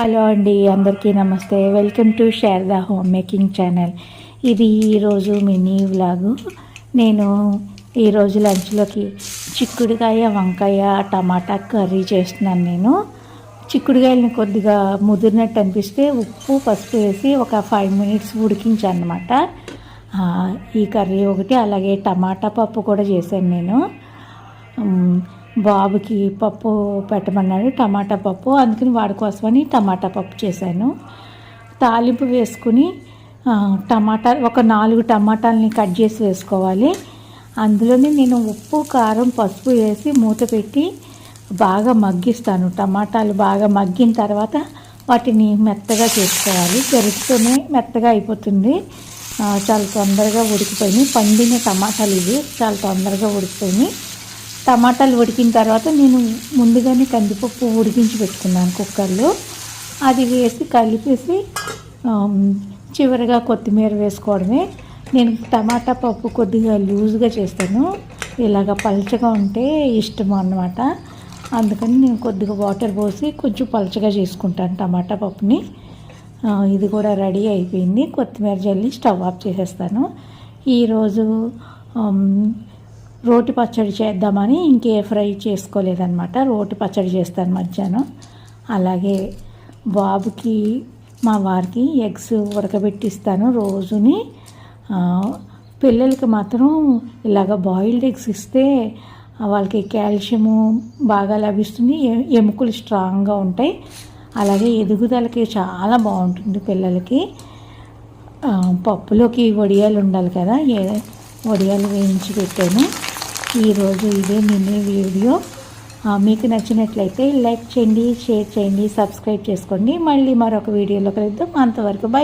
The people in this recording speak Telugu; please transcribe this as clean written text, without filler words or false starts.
హలో అండి, అందరికీ నమస్తే. Welcome to Sharada home making channel. ఇది ఈరోజు మినీ వ్లాగు. నేను ఈరోజు లంచ్లోకి చిక్కుడుకాయ, వంకాయ, టమాటా కర్రీ చేస్తున్నాను. నేను చిక్కుడుకాయలని కొద్దిగా ముదిరినట్టు అనిపిస్తే ఉప్పు, పసుపు వేసి ఒక 5 minutes ఉడికించాను అనమాట. ఈ కర్రీ ఒకటి, అలాగే టమాటా పప్పు కూడా చేశాను నేను. బాబుకి పప్పు పెట్టమన్నాడు, టమాటా పప్పు, అందుకని వాడి కోసమని టమాటా పప్పు చేశాను. తాలింపు వేసుకుని ఒక 4 టమాటాలని కట్ చేసి వేసుకోవాలి. అందులోనే నేను ఉప్పు, కారం, పసుపు వేసి మూత పెట్టి బాగా మగ్గిస్తాను. టమాటాలు బాగా మగ్గిన తర్వాత వాటిని మెత్తగా చేసుకోవాలి. గరిటెతోనే మెత్తగా అయిపోతుంది. చాలా తొందరగా ఉడికిపోయినాయి. పండిన టమాటాలు ఇవి చాలా తొందరగా ఉడికిపోయినాయి. టమాటాలు ఉడికిన తర్వాత నేను ముందుగానే కందిపప్పు ఉడికించి పెట్టుకున్నాను కుక్కర్లో. అది వేసి కలిపేసి చివరిగా కొత్తిమీర వేసుకోవడమే. నేను టమాటా పప్పు కొద్దిగా లూజ్గా చేస్తాను, ఇలాగ పల్చగా ఉంటే ఇష్టం అన్నమాట. అందుకని నేను కొద్దిగా వాటర్ పోసి కొంచెం పల్చగా చేసుకుంటాను టమాటా పప్పుని. ఇది కూడా రెడీ అయిపోయింది. కొత్తిమీర జల్లి స్టవ్ ఆఫ్ చేసేస్తాను. ఈరోజు రోటి పచ్చడి చేద్దామని ఇంకే ఫ్రై చేసుకోలేదన్నమాట. రోటి పచ్చడి చేస్తాను మధ్యాహ్నం. అలాగే బాబుకి, మా వారికి ఎగ్స్ ఉడకబెట్టిస్తాను రోజుని. పిల్లలకి మాత్రం ఇలాగ బాయిల్డ్ ఎగ్స్ ఇస్తే వాళ్ళకి కాల్షియము బాగా లభిస్తుంది, ఎముకలు స్ట్రాంగ్గా ఉంటాయి, అలాగే ఎదుగుదలకి చాలా బాగుంటుంది పిల్లలకి. పప్పులోకి వడియాలు ఉండాలి కదా, వడియాలు వేయించి పెట్టాను. ఈరోజు ఇదే మినీ వీడియో. మీకు నచ్చినట్లయితే లైక్ చేయండి, షేర్ చేయండి, సబ్స్క్రైబ్ చేసుకోండి. మళ్ళీ మరొక వీడియోలో కలుద్దాం. అంతవరకు బై.